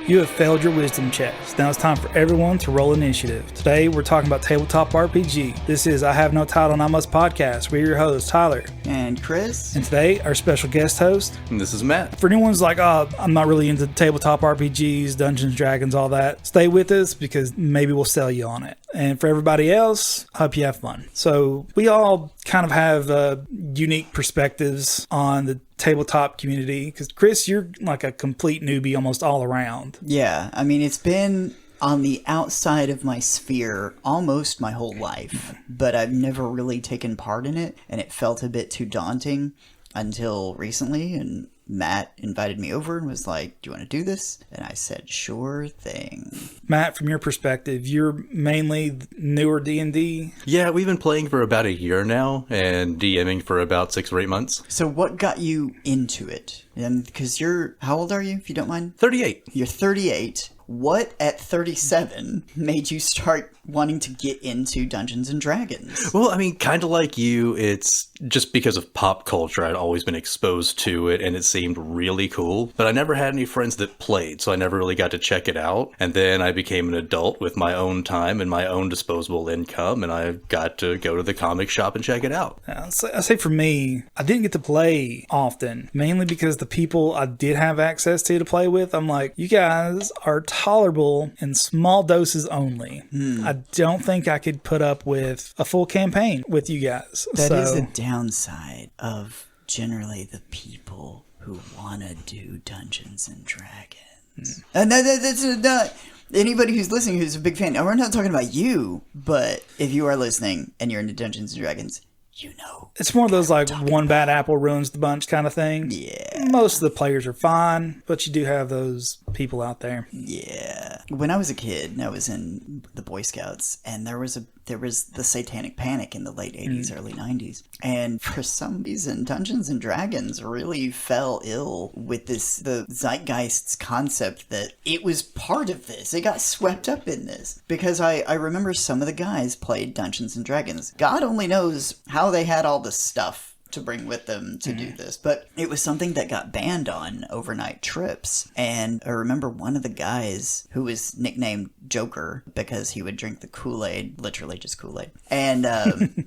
You have failed your wisdom checks. Now it's time for everyone to roll initiative. Today we're talking about tabletop RPG. This is I Have No Title and I Must podcast. We're your hosts, Tyler. And Chris. And today our special guest host. And this is Matt. For anyone's like, oh, I'm not really into tabletop RPGs, Dungeons, Dragons, all that, stay with us because maybe we'll sell you on it. And for everybody else, I hope you have fun. So we all kind of have unique perspectives on the tabletop community because Chris, you're like a complete newbie almost all around. Yeah, I mean, it's been on the outside of my sphere almost my whole life, but I've never really taken part in it, and it felt a bit too daunting until recently, and Matt invited me over and was like, do you want to do this? And I said, sure thing. Matt, from your perspective, you're mainly newer D&D? Yeah, we've been playing for about a year now and DMing for about 6 or 8 months. So what got you into it? And because how old are you, if you don't mind? 38. You're 38. What at 37 made you start wanting to get into Dungeons and Dragons? Well, I mean, kind of like you, it's just because of pop culture. I'd always been exposed to it and it seemed really cool, but I never had any friends that played, so I never really got to check it out. And then I became an adult with my own time and my own disposable income, and I got to go to the comic shop and check it out. I say for me, I didn't get to play often, mainly because the people I did have access to play with, I'm like, you guys are tolerable in small doses only. I don't think I could put up with a full campaign with you guys. That is a downside of generally the people who want to do Dungeons and Dragons. And that's not anybody who's listening who's a big fan. And we're not talking about you, but if you are listening and you're into Dungeons and Dragons, you know. It's more of those like one bad apple ruins the bunch kind of thing. Yeah. Most of the players are fine, but you do have those people out there. Yeah. When I was a kid, I was in the Boy Scouts, and there was the Satanic Panic in the late 80s, early 90s. And for some reason, Dungeons and Dragons really fell ill with the Zeitgeist's concept that it was part of this. It got swept up in this. Because I remember some of the guys played Dungeons and Dragons. God only knows how they had all the stuff to bring with them to do this, but it was something that got banned on overnight trips. And I remember one of the guys who was nicknamed Joker because he would drink the Kool-Aid, literally just Kool-Aid, and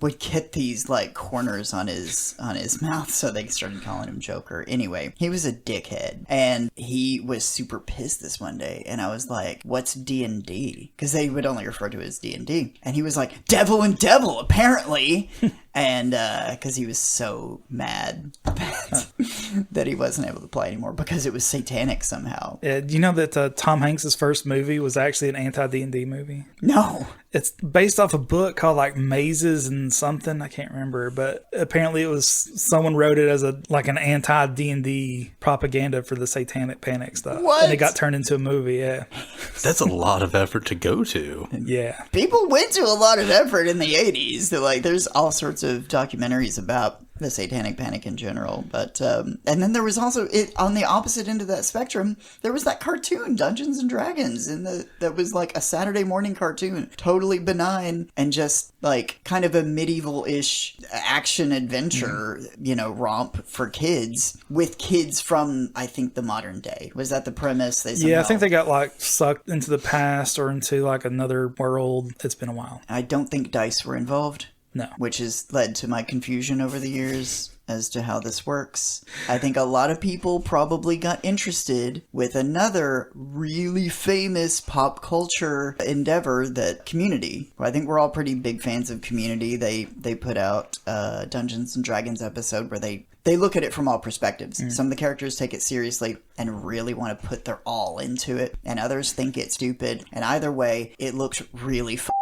would get these like corners on his mouth, so they started calling him Joker. Anyway, he was a dickhead, and he was super pissed this one day, and I was like, what's D&D? Because they would only refer to it as D&D, and he was like, devil and devil, apparently. And because he was so mad that he wasn't able to play anymore because it was satanic somehow. Do you know that Tom Hanks' first movie was actually an anti-D&D movie? No. It's based off a book called like Mazes and something. I can't remember, but apparently it was someone wrote it as an anti-D&D propaganda for the Satanic Panic stuff. What? And it got turned into a movie. Yeah. That's a lot of effort to go to. Yeah. People went to a lot of effort in the 80s. There's all sorts of documentaries about the Satanic Panic in general, but and then there was also on the opposite end of that spectrum, there was that cartoon Dungeons and Dragons, that was like a Saturday morning cartoon, totally benign and just like kind of a medieval-ish action adventure, romp for kids with kids from I think the modern day. Was that the premise? Yeah, I think they got like sucked into the past or into like another world. It's been a while. I don't think dice were involved. No. Which has led to my confusion over the years as to how this works. I think a lot of people probably got interested with another really famous pop culture endeavor, that Community. I think we're all pretty big fans of Community. They put out a Dungeons and Dragons episode where they look at it from all perspectives. Some of the characters take it seriously and really want to put their all into it, and others think it's stupid. And either way, it looks really fun.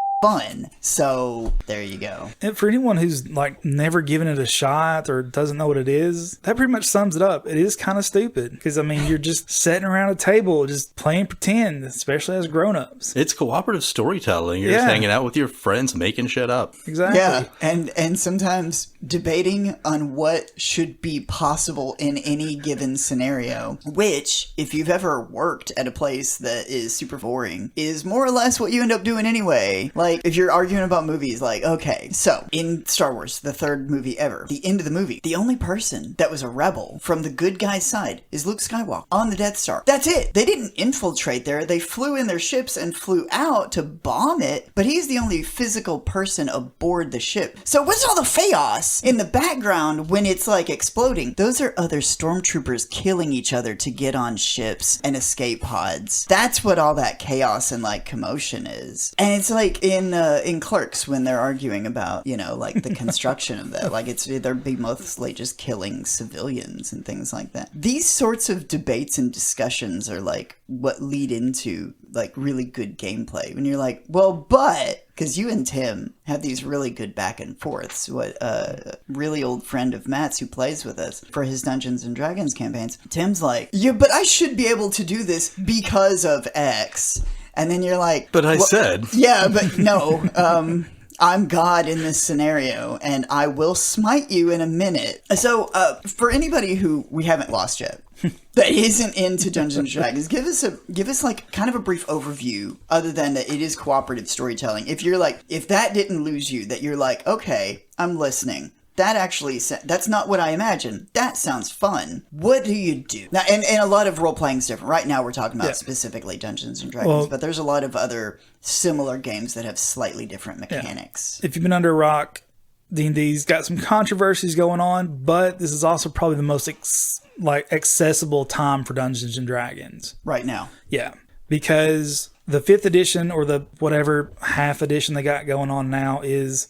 So there you go. And for anyone who's like never given it a shot or doesn't know what it is, that pretty much sums it up. It is kind of stupid because I mean you're just sitting around a table just playing pretend, especially as grown-ups. It's cooperative storytelling. You're just hanging out with your friends making shit up. Exactly. Yeah, and sometimes debating on what should be possible in any given scenario, which, if you've ever worked at a place that is super boring, is more or less what you end up doing anyway. Like, like, if you're arguing about movies, like, okay, so in Star Wars, the third movie ever, the end of the movie, the only person that was a rebel from the good guy's side is Luke Skywalker on the Death Star. That's it. They didn't infiltrate there. They flew in their ships and flew out to bomb it, but he's the only physical person aboard the ship. So what's all the chaos in the background when it's like exploding? Those are other stormtroopers killing each other to get on ships and escape pods. That's what all that chaos and like commotion is. And it's like in Clerks when they're arguing about, you know, like the construction of that, like they're mostly just killing civilians and things like that. These sorts of debates and discussions are like what lead into like really good gameplay when you're like, well, but because you and Tim have these really good back and forths. What a really old friend of Matt's who plays with us for his Dungeons and Dragons campaigns, Tim's like, yeah, but I should be able to do this because of X. And then you're like, but I said, yeah, but no, I'm God in this scenario, and I will smite you in a minute. So, for anybody who we haven't lost yet, that isn't into Dungeons and Dragons, give us like kind of a brief overview, other than that it is cooperative storytelling. If you're like, if that didn't lose you, that you're like, okay, I'm listening. That actually, that's not what I imagined. That sounds fun. What do you do? Now, and a lot of role-playing is different. Right now, we're talking about specifically Dungeons & Dragons, but there's a lot of other similar games that have slightly different mechanics. If you've been under a rock, D&D's got some controversies going on, but this is also probably the most accessible time for Dungeons & Dragons. Right now. Yeah, because the 5th edition or the whatever half edition they got going on now is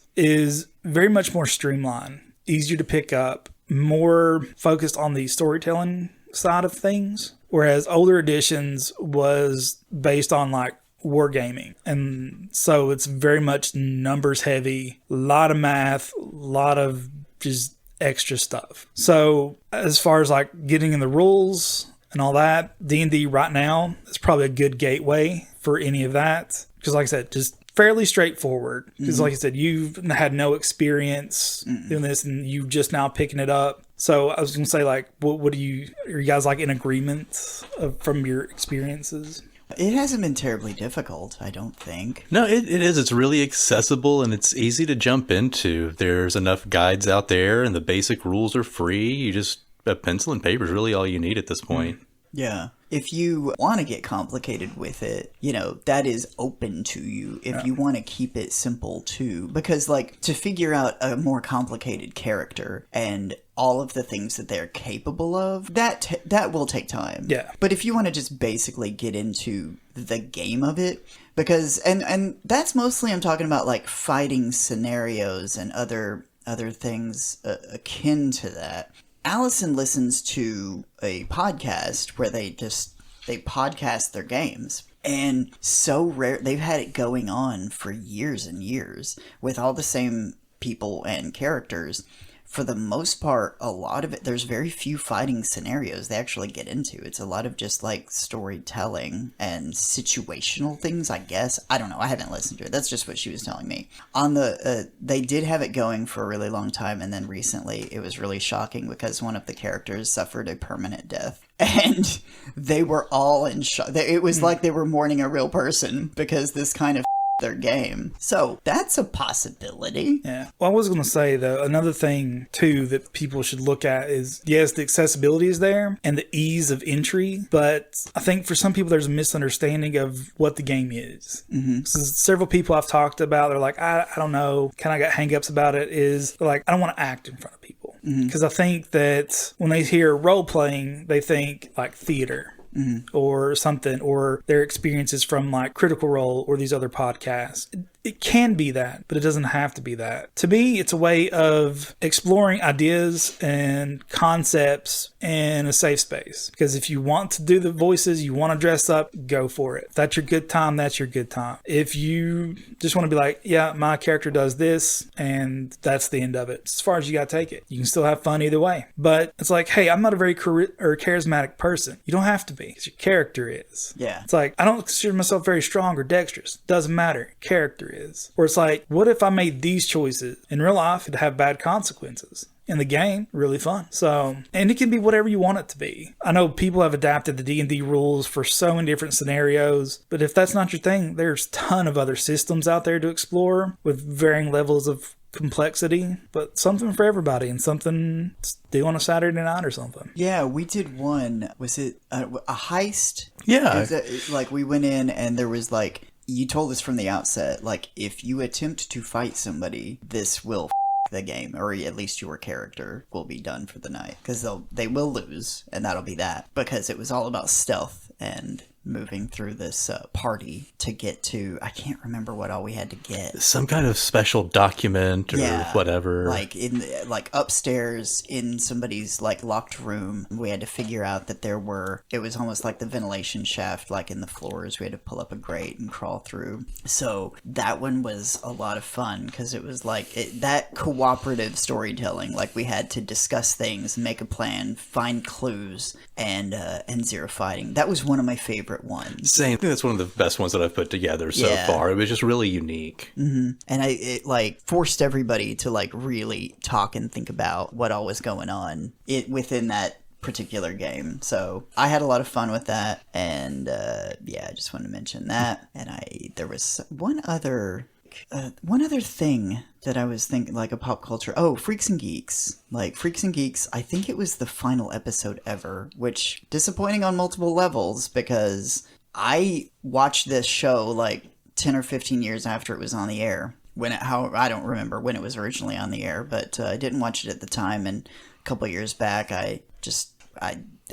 very much more streamlined, easier to pick up, more focused on the storytelling side of things, whereas older editions was based on like wargaming. And so it's very much numbers heavy, a lot of math, a lot of just extra stuff. So as far as like getting in the rules and all that, D&D right now is probably a good gateway for any of that. Because like I said, just fairly straightforward. Because like I said, you've had no experience doing this and you just now picking it up. So I was going to say, like, what are you guys like in agreement from your experiences? It hasn't been terribly difficult, I don't think. No, it is. It's really accessible and it's easy to jump into. There's enough guides out there and the basic rules are free. You just, a pencil and paper is really all you need at this point. Yeah. If you want to get complicated with it, you know, that is open to you. If you want to keep it simple too, because like to figure out a more complicated character and all of the things that they're capable of, that will take time. Yeah. But if you want to just basically get into the game of it, because and that's mostly I'm talking about like fighting scenarios and other things akin to that. Allison listens to a podcast where they podcast their games. And so rare, they've had it going on for years and years with all the same people and characters. For the most part, a lot of it, there's very few fighting scenarios they actually get into. It's a lot of just like storytelling and situational things, I guess. I don't know. I haven't listened to it. That's just what she was telling me. On the, they did have it going for a really long time. And then recently it was really shocking because one of the characters suffered a permanent death. And they were all in shock. It was like they were mourning a real person because this kind of their game. So that's a possibility. Yeah. Well, I was going to say, though, another thing, too, that people should look at is, yes, the accessibility is there and the ease of entry. But I think for some people, there's a misunderstanding of what the game is. So several people I've talked about, they're like, I don't know, kind of got hang-ups about it, is like, I don't want to act in front of people. Because I think that when they hear role-playing, they think like theater. Or something, or their experiences from like Critical Role or these other podcasts. It can be that, but it doesn't have to be that. To me, it's a way of exploring ideas and concepts in a safe space. Because if you want to do the voices, you want to dress up, go for it. If that's your good time, that's your good time. If you just want to be like, yeah, my character does this, and that's the end of it. As far as you got to take it. You can still have fun either way. But it's like, hey, I'm not a very charismatic person. You don't have to be. Your character is. Yeah. It's like, I don't consider myself very strong or dexterous. Doesn't matter. Character is. Or it's like, what if I made these choices? In real life, it'd have bad consequences. in the game. Really fun. So, and it can be whatever you want it to be. I know people have adapted the D&D rules for so many different scenarios, but if that's not your thing, there's a ton of other systems out there to explore with varying levels of complexity, but something for everybody and something to do on a Saturday night or something. Yeah, we did one. Was it a heist? Yeah. Like we went in and there was like, you told us from the outset, like if you attempt to fight somebody, this will the game, or at least your character will be done for the night, because they will lose, and that'll be that, because it was all about stealth and moving through this party to get to, I can't remember what all we had to get. Some kind of special document or whatever. Like like upstairs in somebody's like locked room, we had to figure out that it was almost like the ventilation shaft, like in the floors. We had to pull up a grate and crawl through. So that one was a lot of fun because it was like that cooperative storytelling. Like we had to discuss things, make a plan, find clues, and zero fighting. That was one of my favorite ones. Same. I think that's one of the best ones that I've put together so far. It was just really unique. Mm-hmm. And it like forced everybody to like really talk and think about what all was going on within that particular game. So I had a lot of fun with that, and I just wanted to mention that. And there was one other thing that I was thinking, like a pop culture. Oh, Freaks and Geeks. Like Freaks and Geeks, I think it was the final episode ever, which disappointing on multiple levels because I watched this show like 10 or 15 years after it was on the air. I don't remember when it was originally on the air, but I didn't watch it at the time. And a couple of years back, I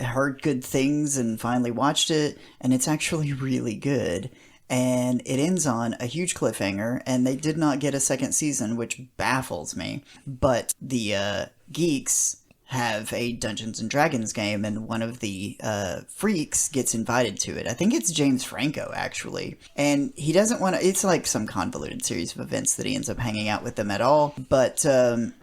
heard good things and finally watched it, and it's actually really good. And it ends on a huge cliffhanger, and they did not get a second season, which baffles me. But the geeks have a Dungeons and Dragons game, and one of the freaks gets invited to it. I think it's James Franco, actually. And he doesn't want to... It's like some convoluted series of events that he ends up hanging out with them at all. But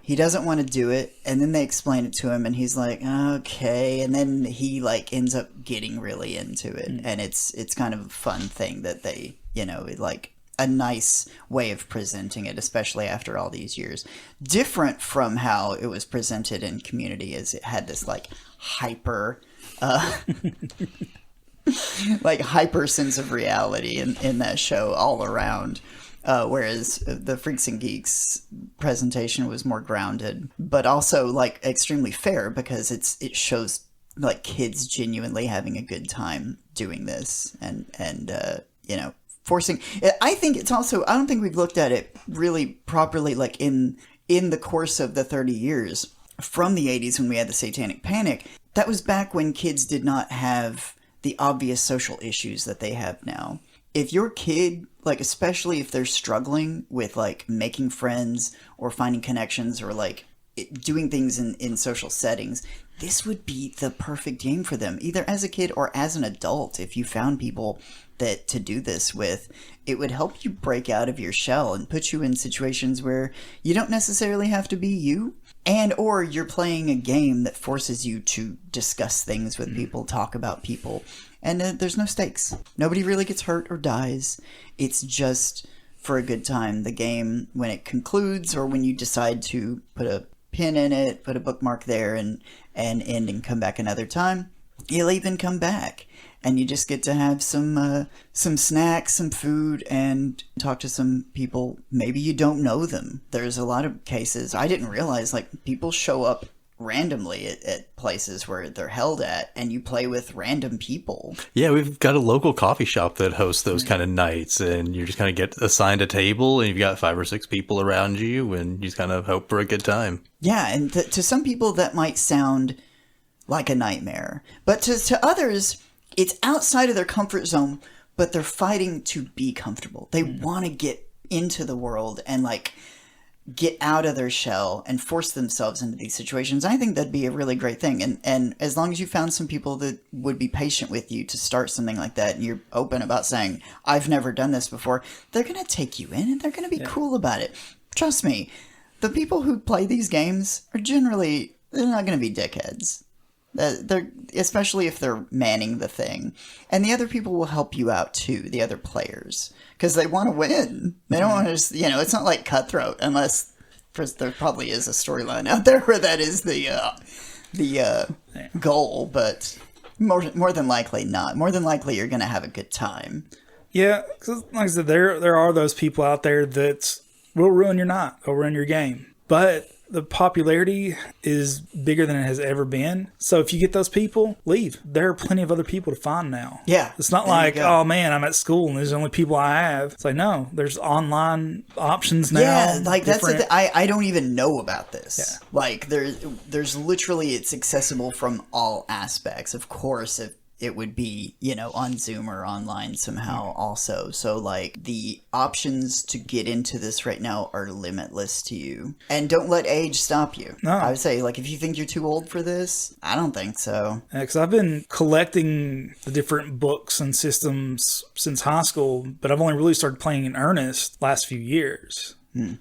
he doesn't want to do it, and then they explain it to him, and he's like, okay. And then he like ends up getting really into it. And it's kind of a fun thing that they, like... a nice way of presenting it, especially after all these years. Different from how it was presented in Community, as it had this like hyper sense of reality in that show all around. Whereas the Freaks and Geeks presentation was more grounded, but also like extremely fair because it shows like kids genuinely having a good time doing this and forcing. I think it's also, I don't think we've looked at it really properly, like in the course of the 30 years from the 80s when we had the Satanic Panic. That was back when kids did not have the obvious social issues that they have now. If your kid, like especially if they're struggling with like making friends or finding connections or like doing things in social settings, this would be the perfect game for them, either as a kid or as an adult. If you found people to do this with, it would help you break out of your shell and put you in situations where you don't necessarily have to be you, or you're playing a game that forces you to discuss things with people, talk about people, and there's no stakes. Nobody really gets hurt or dies. It's just for a good time. The game, when it concludes or when you decide to put a pin in it, put a bookmark there and end and come back another time, you'll even come back. And you just get to have some snacks, some food, and talk to some people. Maybe you don't know them. There's a lot of cases. I didn't realize, like, people show up randomly at places where they're held at, and you play with random people. Yeah, we've got a local coffee shop that hosts those kind of nights, and you just kind of get assigned a table, and you've got 5 or 6 people around you, and you just kind of hope for a good time. Yeah, and to some people that might sound like a nightmare. But to others... it's outside of their comfort zone, but they're fighting to be comfortable. They want to get into the world and like get out of their shell and force themselves into these situations. I think that'd be a really great thing. And as long as you found some people that would be patient with you to start something like that, and you're open about saying, I've never done this before, they're going to take you in and they're going to be cool about it. Trust me, the people who play these games are generally, they're not going to be dickheads. They're, especially if they're manning the thing, and the other people will help you out too, the other players, because they want to win. They don't want to just, it's not like Cutthroat, unless there probably is a storyline out there where that is the goal, but more than likely not. More than likely, you're going to have a good time. Yeah, 'cause like I said, there are those people out there that will ruin your night, will ruin your game. But the popularity is bigger than it has ever been. So if you get those people, leave. There are plenty of other people to find now. Yeah. It's not there you like, go. oh man, I'm at school and there's the only people I have. It's like, no, there's online options now. Yeah, like that's the different- thing. I don't even know about this. Yeah. Like there's literally, it's accessible from all aspects. Of course, if it would be, on Zoom or online somehow also. So like the options to get into this right now are limitless to you. And don't let age stop you. No. I would say, like, if you think you're too old for this, I don't think so. Because I've been collecting the different books and systems since high school, but I've only really started playing in earnest last few years.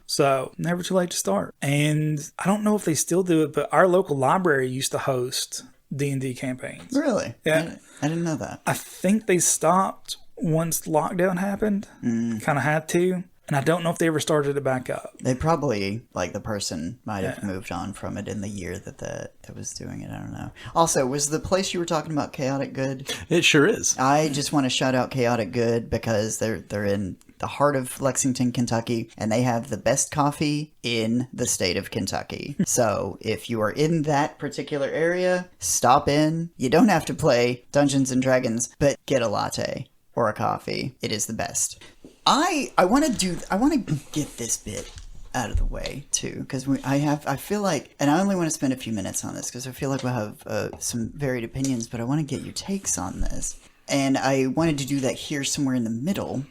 So never too late to start. And I don't know if they still do it, but our local library used to host D&D campaigns. Really? Yeah. I didn't know that. I think they stopped once lockdown happened. Kind of had to. And I don't know if they ever started it back up. They probably, like, the person might have moved on from it in the year that was doing it. I don't know. Also, was the place you were talking about Chaotic Good? It sure is. I just want to shout out Chaotic Good because they're in the heart of Lexington, Kentucky, and they have the best coffee in the state of Kentucky. So if you are in that particular area, stop in. You don't have to play Dungeons and Dragons, but get a latte or a coffee. It is the best. I want to get this bit out of the way too, because I feel like, and I only want to spend a few minutes on this because I feel like we'll have some varied opinions, but I want to get your takes on this, and I wanted to do that here somewhere in the middle,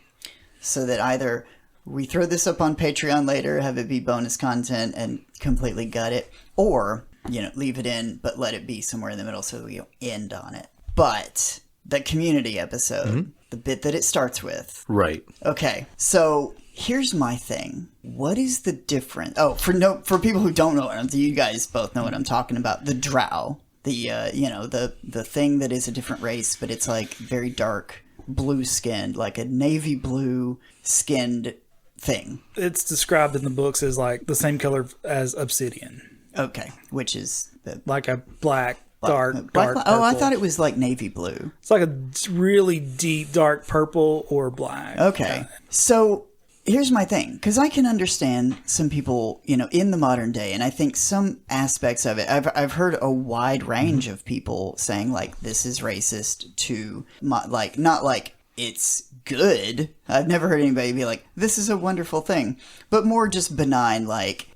so that either we throw this up on Patreon later, have it be bonus content, and completely gut it, or leave it in but let it be somewhere in the middle so that we end on it. But the community episode, the bit that it starts with. Right. Okay, so here's my thing. What is the difference? Oh, for people who don't know it, you guys both know what I'm talking about. The drow, the the thing that is a different race, but it's like very dark blue skinned, like a navy blue skinned thing. It's described in the books as like the same color as obsidian. Okay, which is Like a dark oh, purple. I thought it was like navy blue. It's like a really deep dark purple or black. Okay. So here's my thing, because I can understand some people, in the modern day, and I think some aspects of it, I've heard a wide range of people saying, like, this is racist to, not like it's good. I've never heard anybody be like, this is a wonderful thing, but more just benign, like,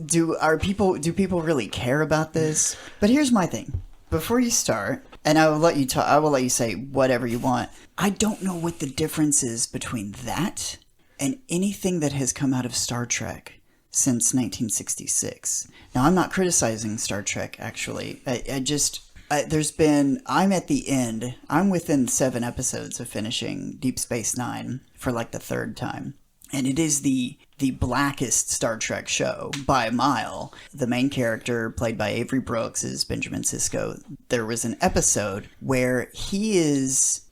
do people really care about this? But here's my thing. Before you start, and I will let you talk, I will let you say whatever you want. I don't know what the difference is between that and anything that has come out of Star Trek since 1966. Now, I'm not criticizing Star Trek, actually. I'm at the end. I'm within 7 episodes of finishing Deep Space Nine for like the 3rd time. And it is the blackest Star Trek show by a mile. The main character, played by Avery Brooks, is Benjamin Sisko. There was an episode where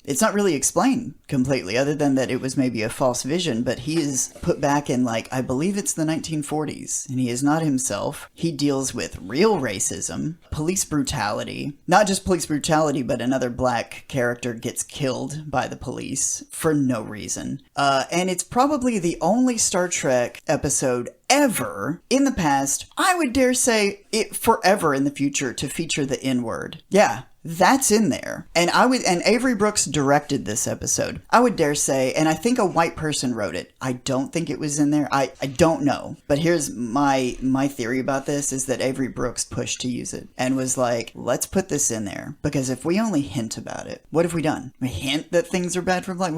it's not really explained completely, other than that it was maybe a false vision, but he is put back in, like, I believe it's the 1940s, and he is not himself. He deals with real racism, police brutality, not just police brutality, but another black character gets killed by the police for no reason. And it's probably the only Star Trek episode ever in the past, I would dare say it forever in the future, to feature the N-word. Yeah. That's in there. And Avery Brooks directed this episode. I would dare say, and I think a white person wrote it. I don't think it was in there. I don't know. But here's my theory about this, is that Avery Brooks pushed to use it and was like, let's put this in there. Because if we only hint about it, what have we done? We hint that things are bad for black,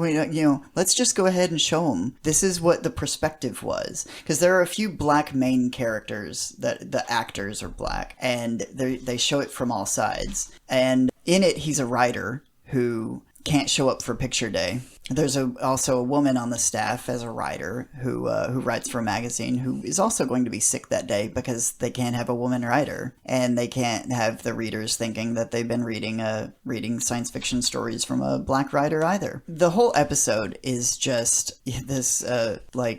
let's just go ahead and show them. This is what the perspective was. Because there are a few black main characters that the actors are black, and they show it from all sides. And in it, he's a writer who can't show up for picture day. There's also a woman on the staff as a writer who writes for a magazine who is also going to be sick that day because they can't have a woman writer, and they can't have the readers thinking that they've been reading science fiction stories from a black writer either. The whole episode is just this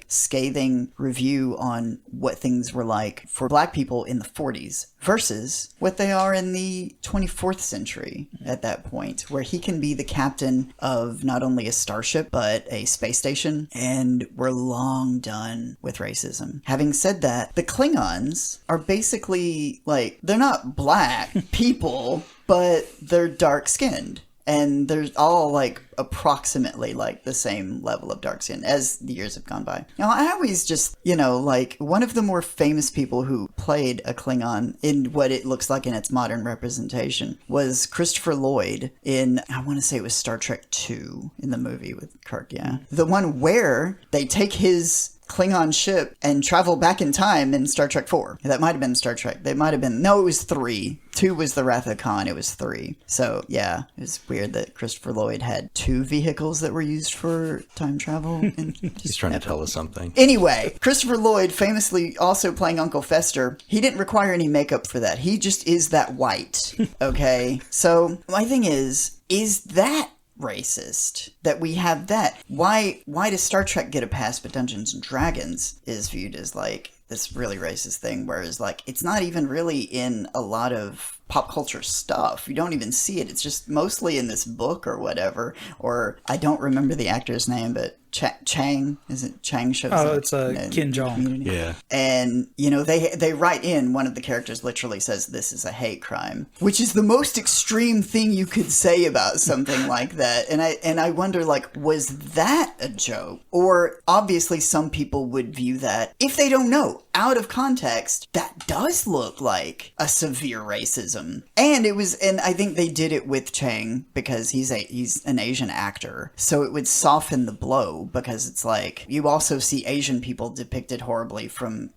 scathing review on what things were like for black people in the 40s versus what they are in the 24th century at that point, where he can be the captain of not only a starship but a space station, and we're long done with racism. Having said that, the Klingons are basically they're not black people, but they're dark-skinned. And they're all approximately the same level of dark skin as the years have gone by. Now, I always just, one of the more famous people who played a Klingon in what it looks like in its modern representation was Christopher Lloyd in, I want to say it was Star Trek II in the movie with Kirk, yeah. The one where they take his Klingon ship and travel back in time in Star Trek 4. That might have been Star Trek. No, it was 3. 2 was the Wrath of Khan. It was 3. So, yeah, it was weird that Christopher Lloyd had 2 vehicles that were used for time travel. He's trying to tell us something. Anyway, Christopher Lloyd, famously also playing Uncle Fester, he didn't require any makeup for that. He just is that white, okay? So, my thing is that racist that we have that? Why does Star Trek get a pass but Dungeons and Dragons is viewed as this really racist thing, whereas it's not even really in a lot of pop culture stuff. You don't even see it. It's just mostly in this book or whatever, or I don't remember the actor's name, but Chang, is it Chang shows up? Oh, it's Ken Jeong. Yeah. And, they write in, one of the characters literally says this is a hate crime, which is the most extreme thing you could say about something like that. And I wonder, was that a joke? Or obviously some people would view that, if they don't know, out of context, that does look like a severe racism. And I think they did it with Chang because he's an Asian actor. So it would soften the blow, because it's you also see Asian people depicted horribly from,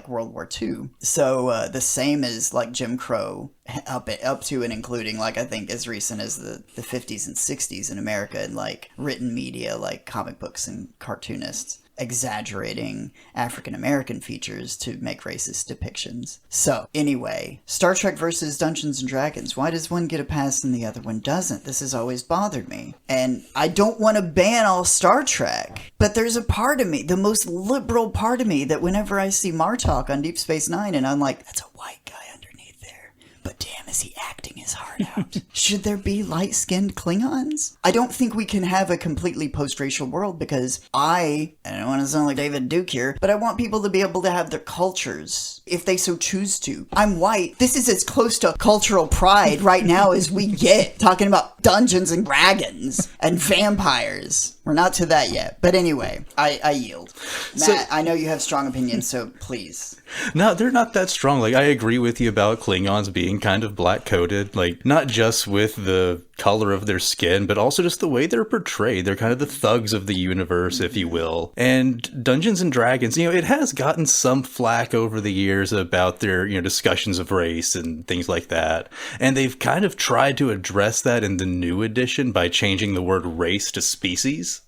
World War II. So the same as Jim Crow up to and including I think as recent as the 50s and 60s in America, and written media comic books and cartoonists exaggerating African American features to make racist depictions. So, anyway, Star Trek versus Dungeons and Dragons. Why does one get a pass and the other one doesn't? This has always bothered me. And I don't want to ban all Star Trek, but there's a part of me, the most liberal part of me, that whenever I see Martok on Deep Space Nine and I'm like, that's a white guy underneath there, but damn, is he acting his heart out? Should there be light-skinned Klingons? I don't think we can have a completely post-racial world, because I don't want to sound like David Duke here, but I want people to be able to have their cultures if they so choose to. I'm white. This is as close to cultural pride right now as we get, talking about Dungeons and Dragons and vampires. We're not to that yet. But anyway, I yield. Matt, I know you have strong opinions, so please. No, they're not that strong. I agree with you about Klingons being kind of black-coated. Not just with the color of their skin, but also just the way they're portrayed. They're kind of the thugs of the universe, if you will. And Dungeons and Dragons, it has gotten some flack over the years about their, discussions of race and things like that. And they've kind of tried to address that in the new edition by changing the word race to species,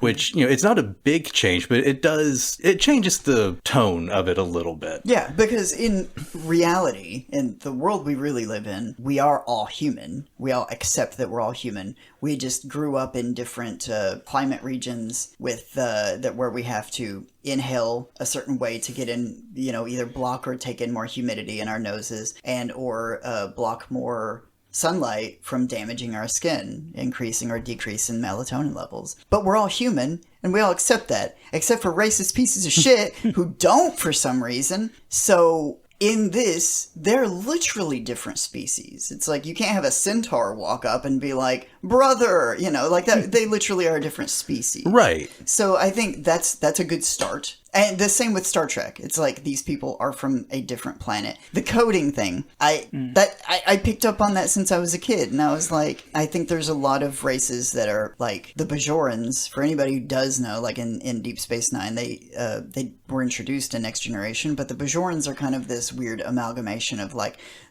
which, it's not a big change, but it changes the tone of it a little bit. Yeah, because in reality, in the world we really live in, we are all human. We all accept that we're all human. We just grew up in different climate regions with where we have to inhale a certain way to get in, either block or take in more humidity in our noses, and or block more sunlight from damaging our skin, increasing or decreasing melatonin levels. But we're all human, and we all accept that, except for racist pieces of shit who don't for some reason. So in this, they're literally different species. It's you can't have a centaur walk up and be like, brother, that. They literally are a different species. Right. So I think that's a good start. And the same with Star Trek. It's these people are from a different planet. The coding thing, I picked up on that since I was a kid, and I was I think there's a lot of races that are the Bajorans. For anybody who does know, in Deep Space Nine, they were introduced in Next Generation, but the Bajorans are kind of this weird amalgamation of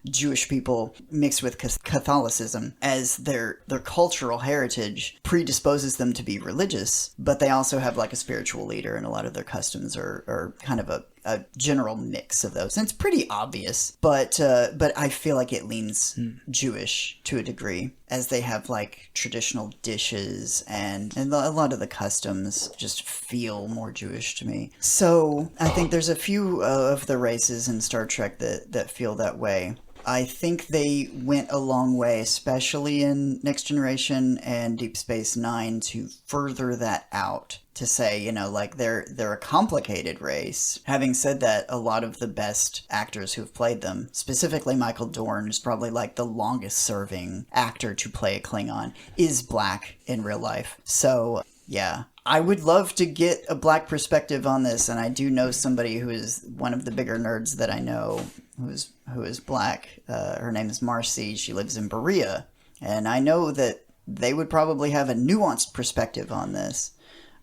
Jewish people mixed with Catholicism as their culture cultural heritage predisposes them to be religious, but they also have like a spiritual leader, and a lot of their customs are kind of a general mix of those. And it's pretty obvious, but I feel like it leans Jewish to a degree, as they have like traditional dishes and a lot of the customs just feel more Jewish to me. So I think there's a few of the races in Star Trek that feel that way. I think they went a long way, especially in Next Generation and Deep Space Nine, to further that out. To say, you know, like they're a complicated race. Having said that, a lot of the best actors who've played them, specifically Michael Dorn, who's probably like the longest serving actor to play a Klingon, is black in real life. So yeah, I would love to get a black perspective on this, and I do know somebody who is one of the bigger nerds that I know who is black. Her name is Marcy. She lives in Berea, and I know that they would probably have a nuanced perspective on this.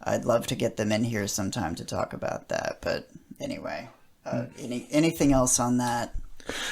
I'd love to get them in here sometime to talk about that. But anyway, anything else on that?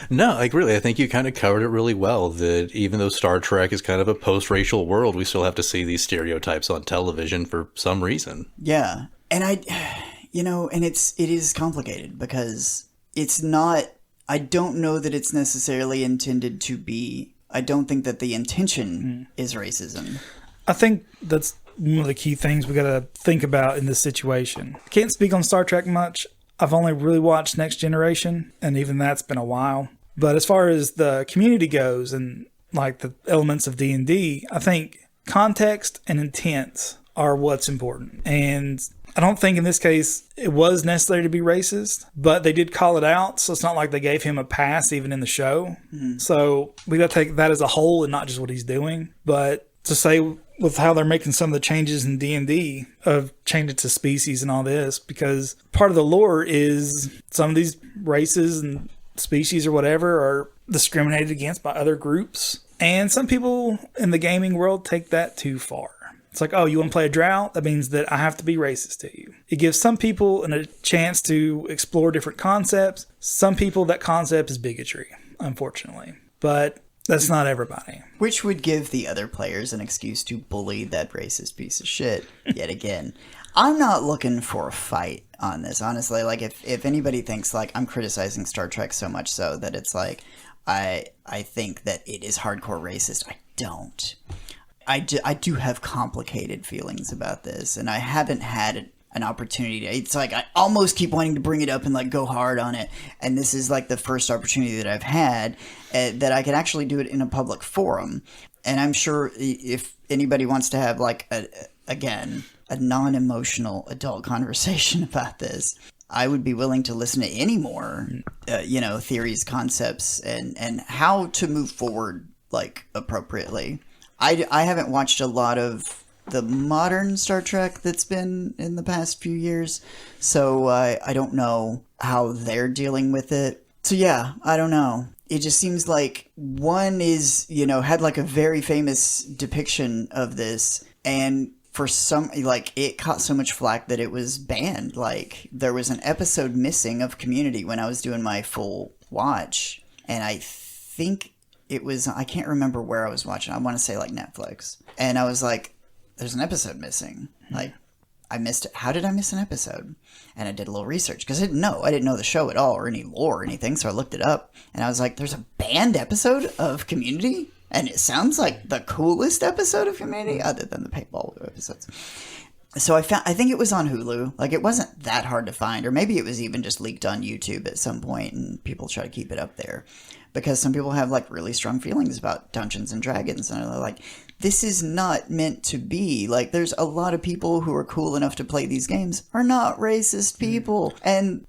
No, like really, I think you kind of covered it really well, that even though Star Trek is kind of a post-racial world, we still have to see these stereotypes on television for some reason. Yeah. And and it is complicated because it's not, I don't know that it's necessarily intended to be, I don't think that the intention is racism. I think that's one of the key things we got to think about in this situation. I can't speak on Star Trek much. I've only really watched Next Generation, and even that's been a while. But as far as the community goes and like the elements of D&D, I think context and intent are what's important. And I don't think in this case it was necessary to be racist, but they did call it out. So it's not like they gave him a pass even in the show. So we got to take that as a whole and not just what he's doing. But to say with how they're making some of the changes in D&D of change it to species and all this, because part of the lore is some of these races and species or whatever are discriminated against by other groups. And some people in the gaming world take that too far. It's like, oh, you want to play a drow? That means that I have to be racist to you. It gives some people a chance to explore different concepts. Some people, that concept is bigotry, unfortunately. But that's not everybody. Which would give the other players an excuse to bully that racist piece of shit yet again. I'm not looking for a fight on this, honestly. Like, if anybody thinks, like, I'm criticizing Star Trek so much so that it's like, I think that it is hardcore racist, I don't. I do have complicated feelings about this, and I haven't had an opportunity to, it's like I almost keep wanting to bring it up and like go hard on it, and this is like the first opportunity that I've had that I can actually do it in a public forum. And I'm sure if anybody wants to have like a non-emotional adult conversation about this, I would be willing to listen to any more theories, concepts, and how to move forward like appropriately. I haven't watched a lot of the modern Star Trek that's been in the past few years, so I don't know how they're dealing with it. So yeah, I don't know. It just seems like one is, had like a very famous depiction of this, and for some, like, it caught so much flack that it was banned. Like, there was an episode missing of Community when I was doing my full watch, and I think it was, I can't remember where I was watching. I want to say like Netflix. And I was like, there's an episode missing. Like, I missed it. How did I miss an episode? And I did a little research because I didn't know the show at all or any lore or anything. So I looked it up and I was like, there's a banned episode of Community? And it sounds like the coolest episode of Community other than the paintball episodes. So I think it was on Hulu. Like, it wasn't that hard to find, or maybe it was even just leaked on YouTube at some point and people try to keep it up there. Because some people have like really strong feelings about Dungeons and Dragons, and they're like, this is not meant to be. Like, there's a lot of people who are cool enough to play these games are not racist people. And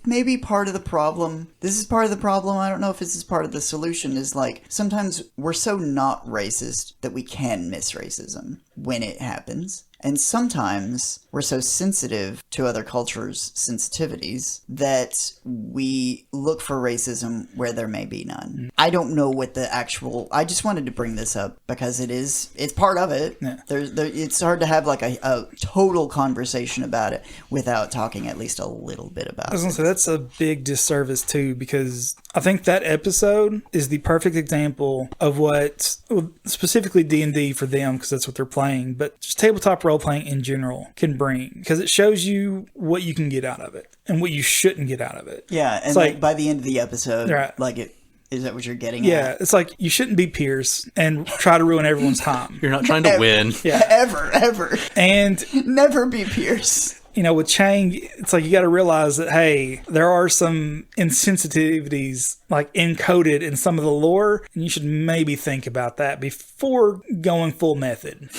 maybe part of the problem, this is part of the problem, I don't know if this is part of the solution, is like, sometimes we're so not racist that we can miss racism when it happens. And sometimes we're so sensitive to other cultures' sensitivities that we look for racism where there may be none. I don't know what the actual. I just wanted to bring this up because it's part of it. Yeah. It's hard to have like a total conversation about it without talking at least a little bit about I was it. gonna say that's a big disservice too, because I think that episode is the perfect example of what, well, specifically D&D for them, because that's what they're playing, but just tabletop role playing in general can bring, because it shows you what you can get out of it and what you shouldn't get out of it. Yeah, and like by the end of the episode, Right. like it. Is that what you're getting Yeah, at? it's like you shouldn't be Pierce and try to ruin everyone's time. You're not trying to win. Yeah. Ever. And Never be Pierce. with Chang, it's like you got to realize that, hey, there are some insensitivities like encoded in some of the lore, and you should maybe think about that before going full method.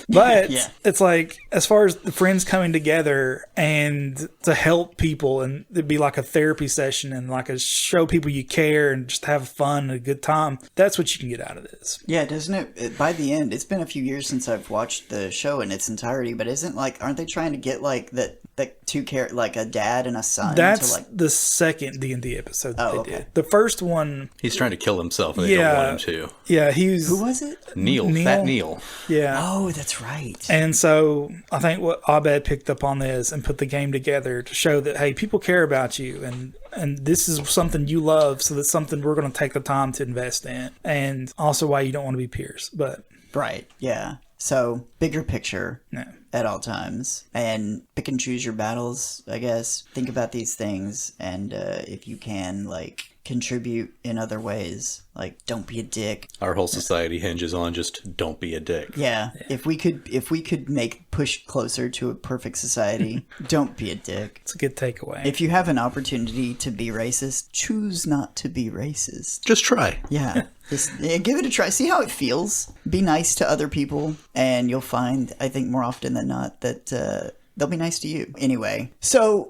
But Yeah. it's like, as far as the friends coming together and to help people, and it'd be like a therapy session and like a show people you care and just have fun and a good time, that's what you can get out of this. Yeah, doesn't it? By the end, it's been a few years since I've watched the show in its entirety, but aren't they trying to get like the two like a dad and a son? That's to, like, the second D&D episode that they okay. did. The first one, He's trying to kill himself, and they don't want him to. yeah, he's... who was it? Neil, Fat Neil. Yeah. Oh, that's right. And so I think what Abed picked up on this and put the game together to show that, hey, people care about you, and this is something you love, so that's something we're going to take the time to invest in, and also why you don't want to be Pierce. But Right, yeah. So, bigger picture yeah. at all times. And pick and choose your battles, I guess. Think about these things, and if you can, like, contribute in other ways. Like, don't be a dick. Our whole society hinges on just don't be a dick. Yeah. If we could make push closer to a perfect society, don't be a dick. It's a good takeaway. If you have an opportunity to be racist, choose not to be racist. Just try. Yeah. Give it a try. See how it feels. Be nice to other people, and you'll find, I think more often than not, that they'll be nice to you. Anyway, so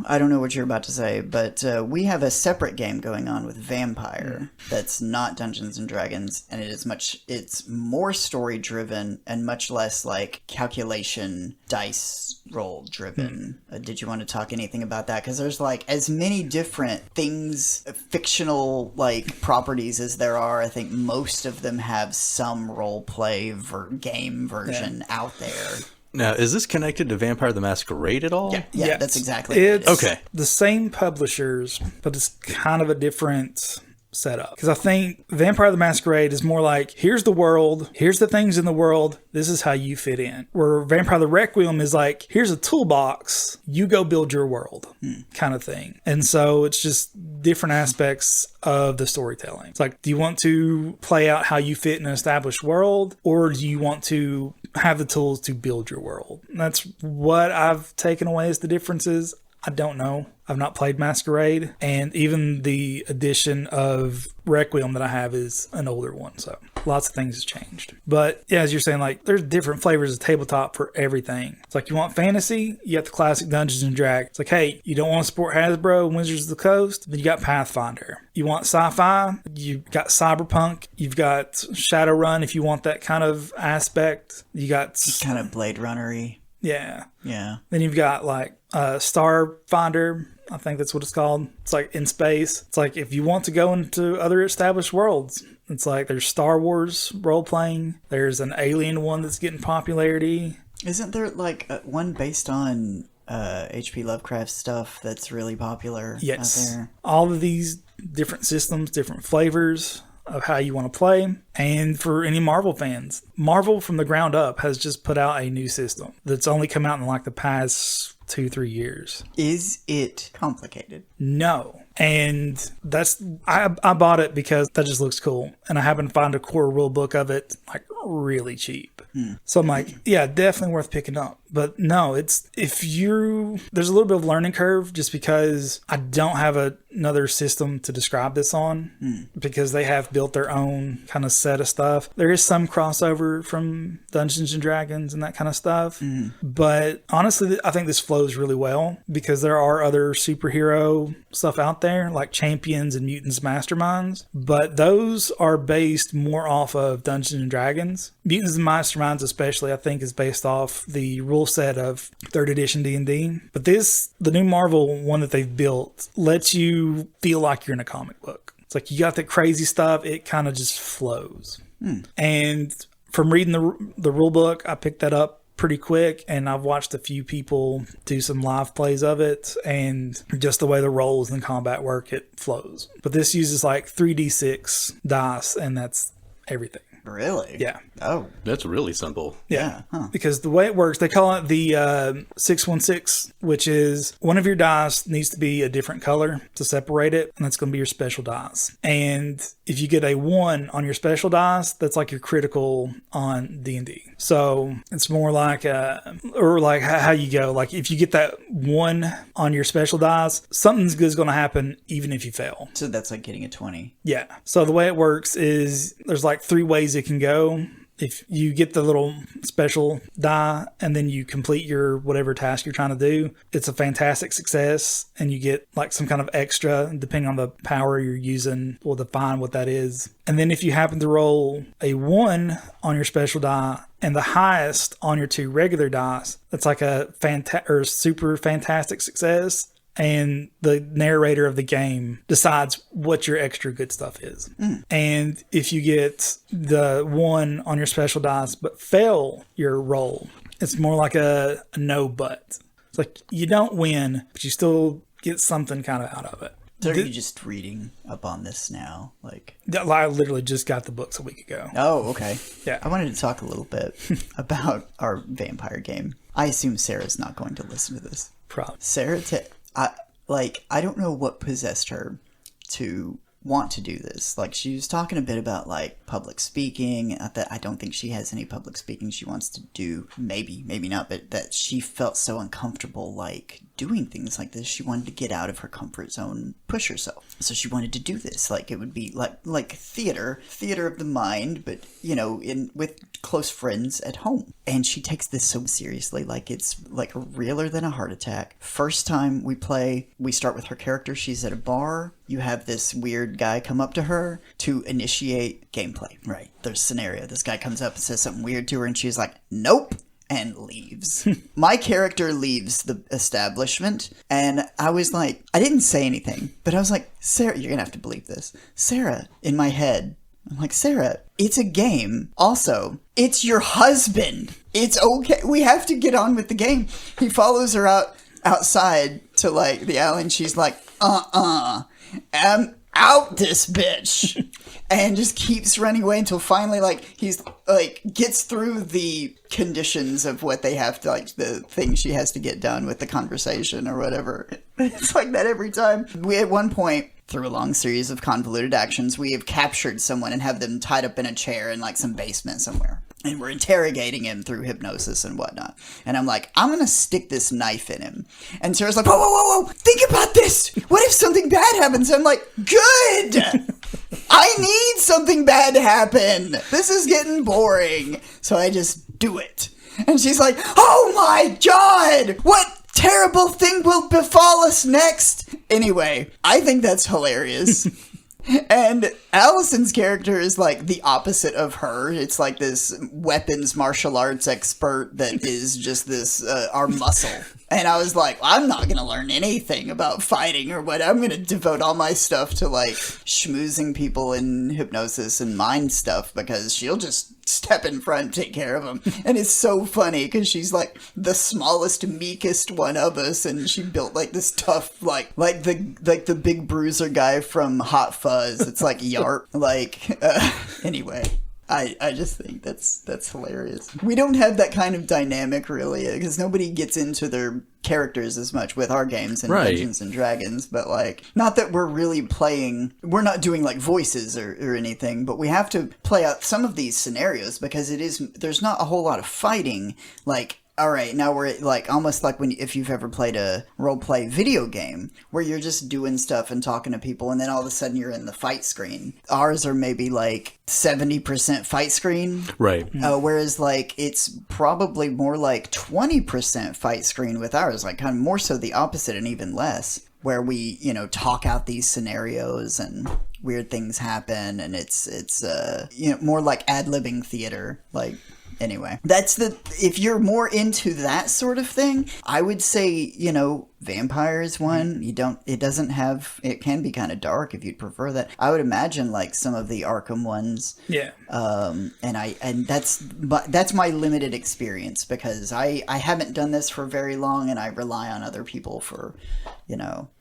I don't know what you're about to say, but we have a separate game going on with Vampire that's not Dungeons and Dragons, and it's more story driven and much less like calculation dice roll driven. Did you want to talk anything about that? Because there's like as many different things, fictional like properties as there are. I think most of them have some role play game version out there. Now, is this connected to Vampire the Masquerade at all? Yeah, Yes. that's exactly what it It's is. Okay. the same publishers, but it's kind of a different setup. Because I think Vampire the Masquerade is more like, here's the world, here's the things in the world, this is how you fit in. Where Vampire the Requiem is like, here's a toolbox, you go build your world, kind of thing. And so it's just different aspects of the storytelling. It's like, do you want to play out how you fit in an established world, or do you want to have the tools to build your world? And that's what I've taken away as the differences. I don't know. I've not played Masquerade, and even the edition of Requiem that I have is an older one, so lots of things has changed. But yeah, as you're saying, like, there's different flavors of tabletop for everything. It's like, you want fantasy, you got the classic Dungeons and Dragons. It's like, hey, you don't want to support Hasbro and Wizards of the Coast, then you got Pathfinder. You want sci-fi, you've got Cyberpunk, you've got Shadowrun if you want that kind of aspect. You got Kind of Blade Runner-y. Yeah. Yeah. Then you've got like Starfinder, I think that's what it's called. It's like in space. It's like if you want to go into other established worlds, it's like there's Star Wars role playing. There's an Alien one that's getting popularity. Isn't there like one based on H.P. Lovecraft stuff that's really popular Yes. out there? All of these different systems, different flavors of how you want to play. And for any Marvel fans, Marvel from the ground up has just put out a new system that's only come out in like the past 2-3 years. Is it complicated? No. And that's, I bought it because that just looks cool. And I happened to find a core rule book of it like really cheap. So I'm like, yeah, definitely worth picking up. But no, there's a little bit of learning curve just because I don't have another system to describe this on because they have built their own kind of set of stuff. There is some crossover from Dungeons and Dragons and that kind of stuff. But honestly, I think this flows really well because there are other superhero stuff out there like Champions and Mutants Masterminds, but those are based more off of Dungeons and Dragons. Mutants and Masterminds especially, I think, is based off the rule set of 3rd edition D&D. But the new Marvel one that they've built lets you feel like you're in a comic book. It's like you got that crazy stuff, it kind of just flows. And from reading the rule book, I picked that up pretty quick, and I've watched a few people do some live plays of it, and just the way the rolls and combat work, it flows. But this uses like 3d6 dice, and that's everything. Really? Yeah. Oh. That's really simple. Yeah. Huh. Because the way it works, they call it the 616, which is one of your dice needs to be a different color to separate it, and that's going to be your special dice. And if you get a 1 on your special dice, that's like your critical on D&D. So it's more like, or like how you go. Like if you get that 1 on your special dice, something's good is going to happen even if you fail. So that's like getting a 20. Yeah. So the way it works is there's like 3 ways it can go. If you get the little special die and then you complete your whatever task you're trying to do, it's a fantastic success, and you get like some kind of extra, depending on the power you're using will define what that is. And then if you happen to roll a 1 on your special die and the highest on your 2 regular dice, that's like a super fantastic success. And the narrator of the game decides what your extra good stuff is. And if you get the 1 on your special dice but fail your roll, it's more like a no but. It's like you don't win, but you still get something kind of out of it. So are you just reading up on this now? Like, I literally just got the books a week ago. oh, okay. Yeah. I wanted to talk a little bit about our vampire game. I assume Sarah's not going to listen to this. Probably. Sarah, I don't know what possessed her to want to do this. Like, she was talking a bit about like public speaking. That I don't think she has any public speaking she wants to do. Maybe not. But that she felt so uncomfortable like doing things like this. She wanted to get out of her comfort zone, push herself. So she wanted to do this. Like it would be like theater of the mind, but with close friends at home. And she takes this so seriously, like it's like realer than a heart attack. First time we play, we start with her character. She's at a bar. You have this weird guy come up to her to initiate gameplay. Right. There's a scenario. This guy comes up and says something weird to her, and she's like, nope, and leaves. My character leaves the establishment, and I was like, I didn't say anything, but I was like, Sarah, you're gonna have to believe this. Sarah, in my head, I'm like, Sarah, it's a game. Also, it's your husband. It's okay. We have to get on with the game. He follows her outside to like the alley, and she's like, I'm out this bitch. And just keeps running away until finally like he's like gets through the conditions of what they have to, like the thing she has to get done with the conversation or whatever. It's like that every time. We at one point, through a long series of convoluted actions, we have captured someone and have them tied up in a chair in like some basement somewhere. And we're interrogating him through hypnosis and whatnot. And I'm like, I'm going to stick this knife in him. And Sarah's like, whoa, think about this. What if something bad happens? I'm like, good. I need something bad to happen. This is getting boring. So I just do it. And she's like, oh my God, what terrible thing will befall us next? Anyway, I think that's hilarious. And Allison's character is like the opposite of her. It's like this weapons martial arts expert that is just this our muscle. And I was like, I'm not going to learn anything about fighting or what. I'm going to devote all my stuff to like schmoozing people in hypnosis and mind stuff, because she'll just step in front and take care of them. And it's so funny because she's like the smallest, meekest one of us, and she built like this tough, like the big bruiser guy from Hot Fuzz. It's like Yarp. Anyway. I just think that's hilarious. We don't have that kind of dynamic really, because nobody gets into their characters as much with our games and right. Dungeons and Dragons, but like, not that we're really playing, we're not doing like voices or anything, but we have to play out some of these scenarios because there's not a whole lot of fighting. Like, all right, now we're like almost like if you've ever played a role-play video game where you're just doing stuff and talking to people, and then all of a sudden you're in the fight screen. Ours are maybe like 70% fight screen. Right. Whereas like it's probably more like 20% fight screen with ours, like kind of more so the opposite and even less, where we, talk out these scenarios and weird things happen, and it's more like ad-libbing theater, like. Anyway, if you're more into that sort of thing, I would say, vampires one, it doesn't have, it can be kind of dark if you'd prefer that. I would imagine like some of the Arkham ones. Yeah. And that's my limited experience because I haven't done this for very long and I rely on other people for,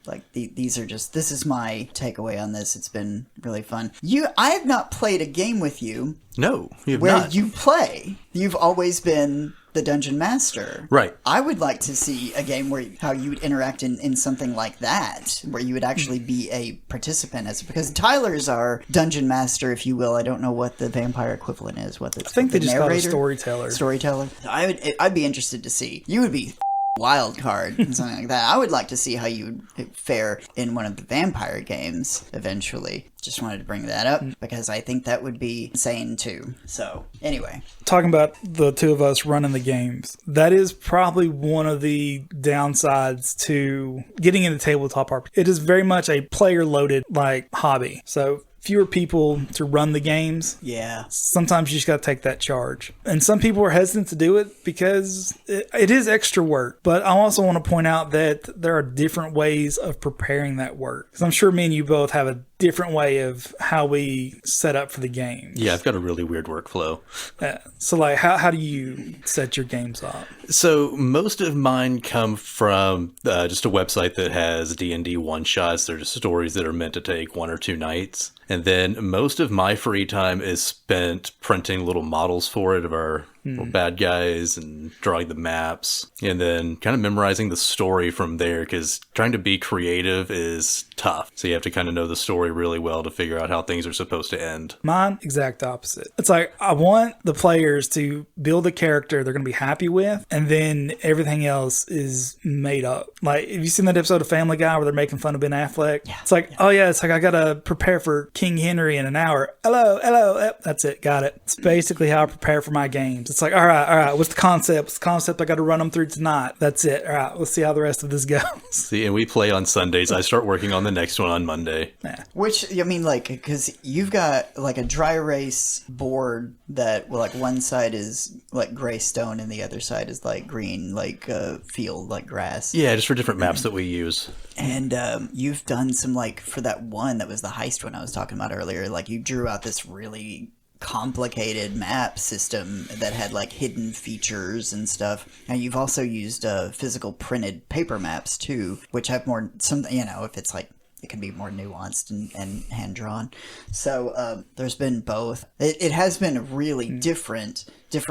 like this is my takeaway on this. It's been really fun. I have not played a game with you. No, you have where not. you play. You've always been the dungeon master. Right. I would like to see a game where how you would interact in something like that, where you would actually be a participant because Tyler's our dungeon master, if you will. I don't know what the vampire equivalent is. I think they just call it a storyteller. Storyteller. I'd be interested to see. You would be wild card and something like that. I would like to see how you would fare in one of the vampire games eventually. Just wanted to bring that up because I think that would be insane too. So anyway, talking about the two of us running the games, that is probably one of the downsides to getting into tabletop RPG. It is very much a player loaded like hobby. So fewer people to run the games. Yeah. Sometimes you just got to take that charge. And some people are hesitant to do it because it is extra work. But I also want to point out that there are different ways of preparing that work. Because I'm sure me and you both have a different way of how we set up for the game. Yeah, I've got a really weird workflow. So like, how do you set your games up? So most of mine come from just a website that has D&D one-shots. They're just stories that are meant to take 1 or 2 nights. And then most of my free time is spent printing little models for it of our little bad guys and drawing the maps and then kind of memorizing the story from there because trying to be creative is tough. So you have to kind of know the story really well to figure out how things are supposed to end. Mine, exact opposite. It's like I want the players to build a character they're going to be happy with and then everything else is made up. Like, have you seen that episode of Family Guy where they're making fun of Ben Affleck? Yeah. It's like, oh yeah, it's like I got to prepare for King Henry in an hour. Hello. That's it. Got it. It's basically how I prepare for my games. It's like, all right. What's the concept? I got to run them through tonight. That's it. All right. Let's see how the rest of this goes. See, and we play on Sundays. I start working on the next one on Monday. Yeah. Which, I mean, like, because you've got, like, a dry erase board that, well, like, one side is, like, gray stone and the other side is, like, green, like, field, like, grass. Yeah, just for different maps that we use. And you've done some, like, for that one that was the heist one I was talking about earlier, like, you drew out this really complicated map system that had like hidden features and stuff. And you've also used physical printed paper maps too, which have more if it's like it can be more nuanced and hand drawn. So there's been both. It has been really different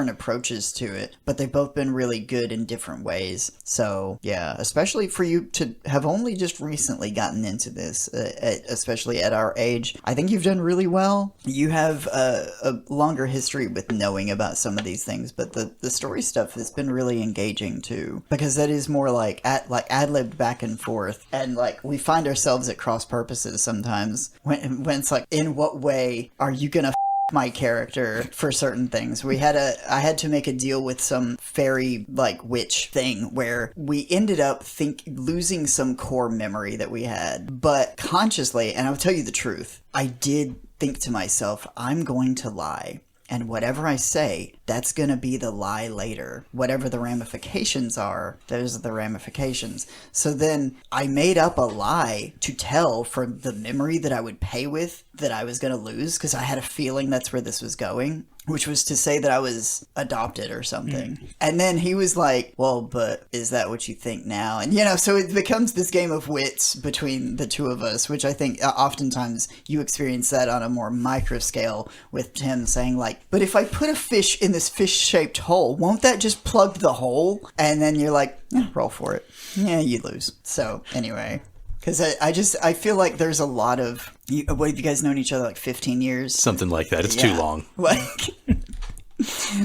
approaches to it, but they've both been really good in different ways. So yeah, especially for you to have only just recently gotten into this, especially at our age, I think you've done really well. You have a longer history with knowing about some of these things, but the story stuff has been really engaging too, because that is more like ad-libbed back and forth, and like we find ourselves at cross purposes sometimes when it's like, in what way are you gonna my character for certain things? I had to make a deal with some fairy like witch thing where we ended up losing some core memory that we had, but consciously, and I'll tell you the truth, I did think to myself, I'm going to lie. And whatever I say, that's going to be the lie later. Whatever the ramifications are, those are the ramifications. So then I made up a lie to tell from the memory that I would pay with that I was going to lose, because I had a feeling that's where this was going, which was to say that I was adopted or something. And then he was like, well, but is that what you think now? And, so it becomes this game of wits between the two of us, which I think oftentimes you experience that on a more micro scale with him saying like, but if I put a fish in this fish-shaped hole, won't that just plug the hole? And then you're like, yeah, roll for it. Yeah, you lose. So anyway, because I feel like there's a lot of, what have you guys known each other, like 15 years? Something like that. It's too long. Like,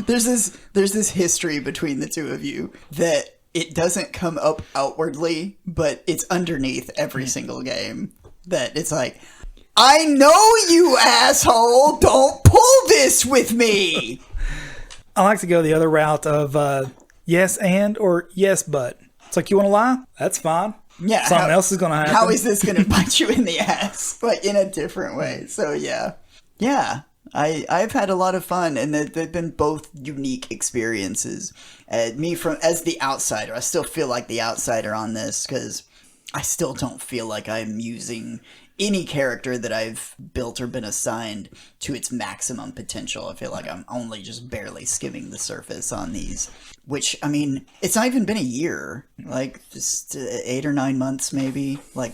there's this history between the two of you that it doesn't come up outwardly, but it's underneath every single game. That it's like, I know you asshole, don't pull this with me. I like to go the other route of yes and or yes but. It's like, you want to lie? That's fine. Yeah, something else is going to happen. How is this going to bite you in the ass, but in a different way? So yeah. I've had a lot of fun, and they've been both unique experiences. Me as the outsider, I still feel like the outsider on this because I still don't feel like I'm using any character that I've built or been assigned to its maximum potential. I feel like I'm only just barely skimming the surface on these. Which, I mean, it's not even been a year. Like, just 8 or 9 months, maybe. Like,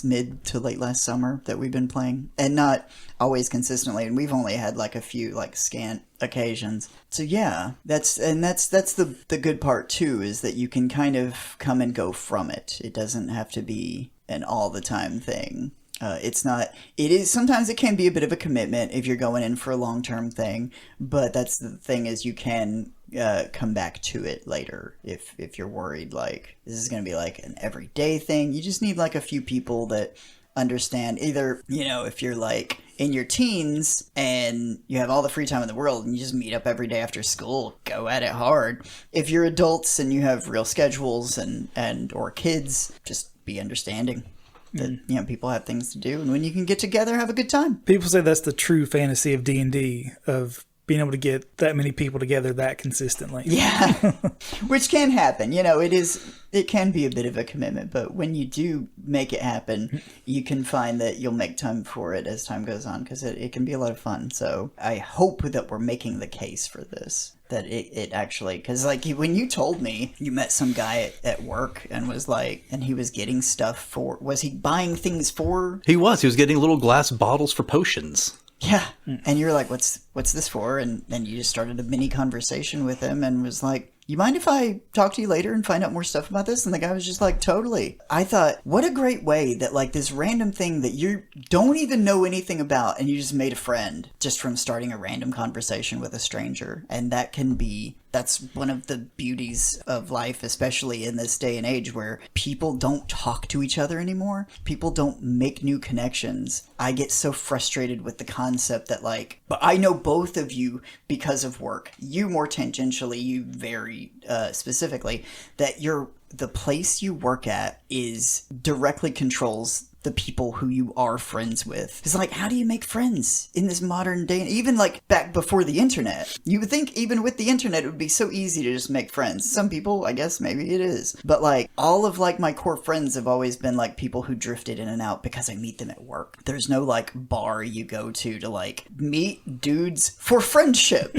mid to late last summer that we've been playing. And not always consistently. And we've only had, like, a few, like, scant occasions. So, yeah. That's the good part, too, is that you can kind of come and go from it. It doesn't have to be an all-the-time thing. Sometimes it can be a bit of a commitment if you're going in for a long-term thing, but that's the thing is you can come back to it later if you're worried, like, this is going to be like an everyday thing. You just need like a few people that understand either, if you're like in your teens and you have all the free time in the world and you just meet up every day after school, go at it hard. If you're adults and you have real schedules and or kids, just be understanding. That people have things to do, and when you can get together, have a good time. People say that's the true fantasy of D&D, of being able to get that many people together that consistently. Yeah, which can happen. It can be a bit of a commitment, but when you do make it happen, you can find that you'll make time for it as time goes on, because it can be a lot of fun. So I hope that we're making the case for this. That it actually, because like when you told me you met some guy at work and was like, and he was getting stuff was he buying things for? He was getting little glass bottles for potions. Yeah. And you're like, what's this for? And then you just started a mini conversation with him and was like, you mind if I talk to you later and find out more stuff about this? And the guy was just like, totally. I thought, what a great way that like this random thing that you don't even know anything about and you just made a friend just from starting a random conversation with a stranger. And that's one of the beauties of life, especially in this day and age where people don't talk to each other anymore. People don't make new connections. I get so frustrated with the concept that but I know both of you because of work. You more tangentially, you very specifically, that the place you work at directly controls the people who you are friends with. It's like, how do you make friends in this modern day? Even like back before the internet, you would think even with the internet, it would be so easy to just make friends. Some people, I guess maybe it is. But like all of like my core friends have always been like people who drifted in and out because I meet them at work. There's no like bar you go to like meet dudes for friendship.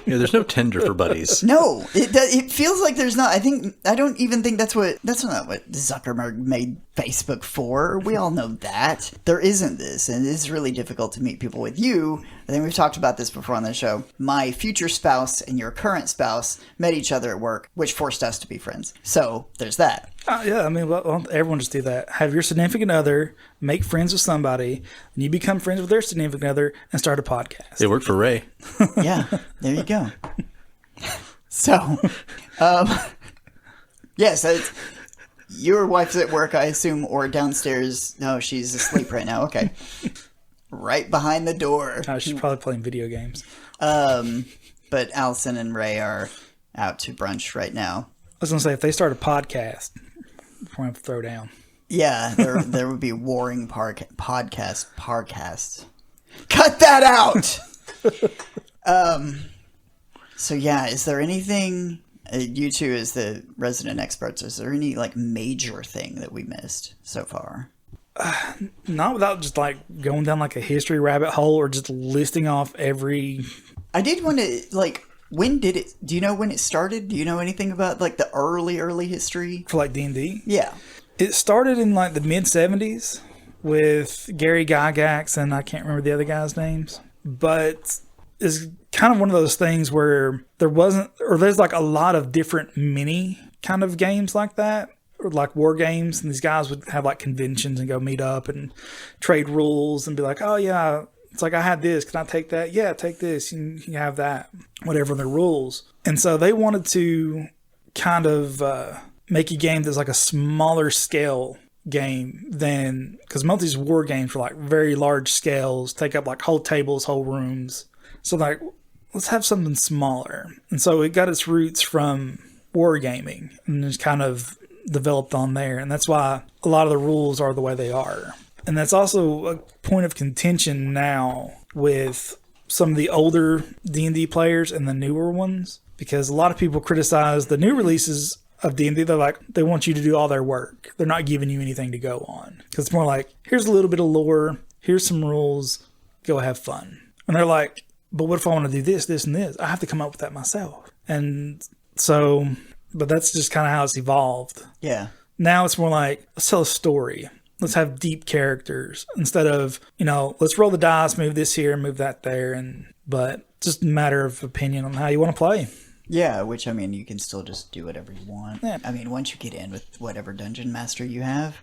Yeah, there's no Tinder for buddies. No, it feels like there's not. I don't even think that's not what Zuckerberg made Facebook for. We all know that. There isn't this, and it is really difficult to meet people with you. I think we've talked about this before on the show. My future spouse and your current spouse met each other at work, which forced us to be friends. So there's that. Yeah, I mean, well, everyone just do that. Have your significant other make friends with somebody, and you become friends with their significant other and start a podcast. It worked for Ray. Yeah, there you go. So, yes, your wife's at work, I assume, or downstairs. No, she's asleep right now. Okay. Right behind the door. Oh, she's probably playing video games. But Allison and Ray are out to brunch right now. I was going to say, if they start a podcast, we're going to have to throw down. Yeah, there would be warring podcast. Cut that out! So yeah, is there anything... you two as the resident experts, is there any like major thing that we missed so far? Not without just like going down like a history rabbit hole or just listing off every... I did want to like, do you know when it started? Do you know anything about like the early history? For like D&D? Yeah. It started in like the mid-70s with Gary Gygax and I can't remember the other guys' names. But it's kind of one of those things where there's like a lot of different mini kind of games like that, or like war games, and these guys would have like conventions and go meet up and trade rules and be like, oh yeah, it's like I had this, can I take that? Yeah, take this, you have that, whatever the rules. And so they wanted to kind of make a game that's like a smaller scale game than, because most of these war games were like very large scales, take up like whole tables, whole rooms. So like, let's have something smaller. And so it got its roots from wargaming and just kind of developed on there. And that's why a lot of the rules are the way they are. And that's also a point of contention now with some of the older D&D players and the newer ones, because a lot of people criticize the new releases of D&D. They're like, they want you to do all their work. They're not giving you anything to go on. Because it's more like, here's a little bit of lore, here's some rules, go have fun. And they're like, but what if I want to do this, this, and this? I have to come up with that myself. And so, but that's just kind of how it's evolved. Yeah. Now it's more like, let's tell a story. Let's have deep characters instead of, let's roll the dice, move this here, move that there. But just a matter of opinion on how you want to play. Yeah, which, you can still just do whatever you want. Yeah. Once you get in with whatever dungeon master you have,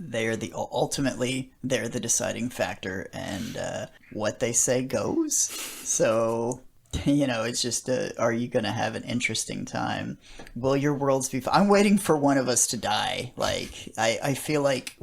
ultimately, they're the deciding factor, and what they say goes. So, it's just, are you going to have an interesting time? Will your worlds be fun? I'm waiting for one of us to die. Like, I feel like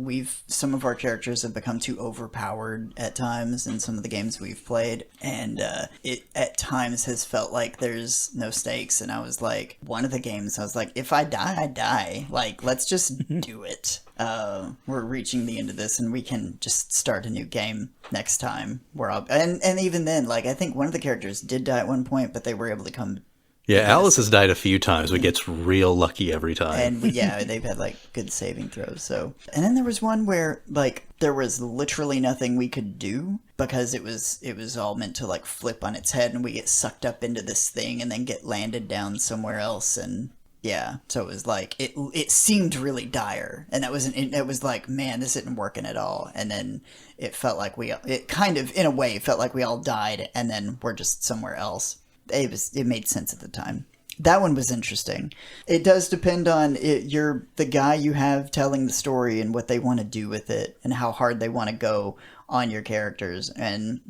some of our characters have become too overpowered at times in some of the games we've played, and it at times has felt like there's no stakes. And I was like, one of the games, I was like, if I die, I die. Like, let's just do it. We're reaching the end of this, and we can just start a new game next time. And even then, like, I think one of the characters did die at one point, but they were able to come. Yeah, Alice has died a few times, but gets real lucky every time. And yeah, they've had like good saving throws. So, and then there was one where like there was literally nothing we could do because it was all meant to like flip on its head, and we get sucked up into this thing and then get landed down somewhere else. And yeah, so it was like it seemed really dire, and it was like, man, this isn't working at all. And then it felt like it kind of in a way felt like we all died, and then we're just somewhere else. It made sense at the time. That one was interesting. It does depend on the guy you have telling the story and what they want to do with it and how hard they want to go on your characters. And,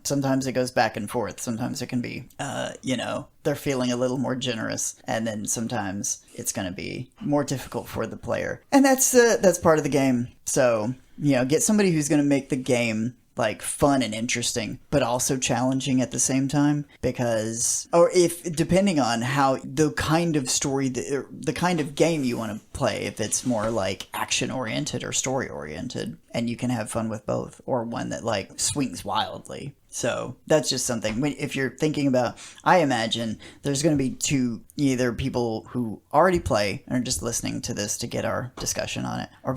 sometimes it goes back and forth. Sometimes it can be, they're feeling a little more generous. And then sometimes it's going to be more difficult for the player. And that's part of the game. So, get somebody who's going to make the game like fun and interesting, but also challenging at the same time, depending on how the kind of story, the kind of game you want to play, if it's more like action oriented or story oriented, and you can have fun with both, or one that like swings wildly. So that's just something. If you're thinking about, I imagine there's going to be either people who already play and are just listening to this to get our discussion on it, or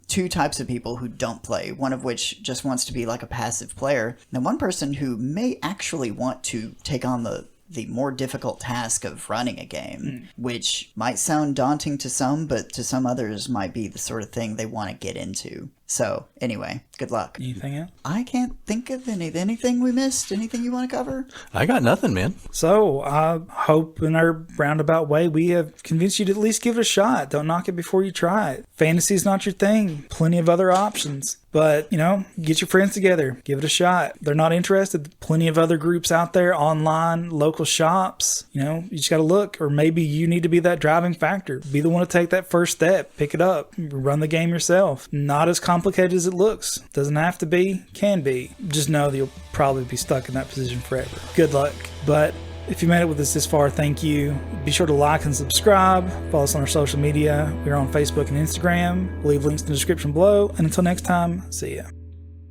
two types of people who don't play, one of which just wants to be like a passive player, and one person who may actually want to take on the more difficult task of running a game, which might sound daunting to some, but to some others might be the sort of thing they want to get into. So, anyway, good luck. Anything else? I can't think of anything we missed. Anything you want to cover? I got nothing, man. So, I hope in our roundabout way we have convinced you to at least give it a shot. Don't knock it before you try it. Fantasy's not your thing. Plenty of other options. But, get your friends together. Give it a shot. They're not interested. Plenty of other groups out there, online, local shops. You just got to look. Or maybe you need to be that driving factor. Be the one to take that first step. Pick it up. Run the game yourself. Not as complicated as it looks. Doesn't have to be. Can be. Just know that you'll probably be stuck in that position forever. Good luck. But if you made it with us this far, thank you. Be sure to like and subscribe. Follow us on our social media. We're on Facebook and Instagram. We'll leave links in the description below. And until next time, see ya.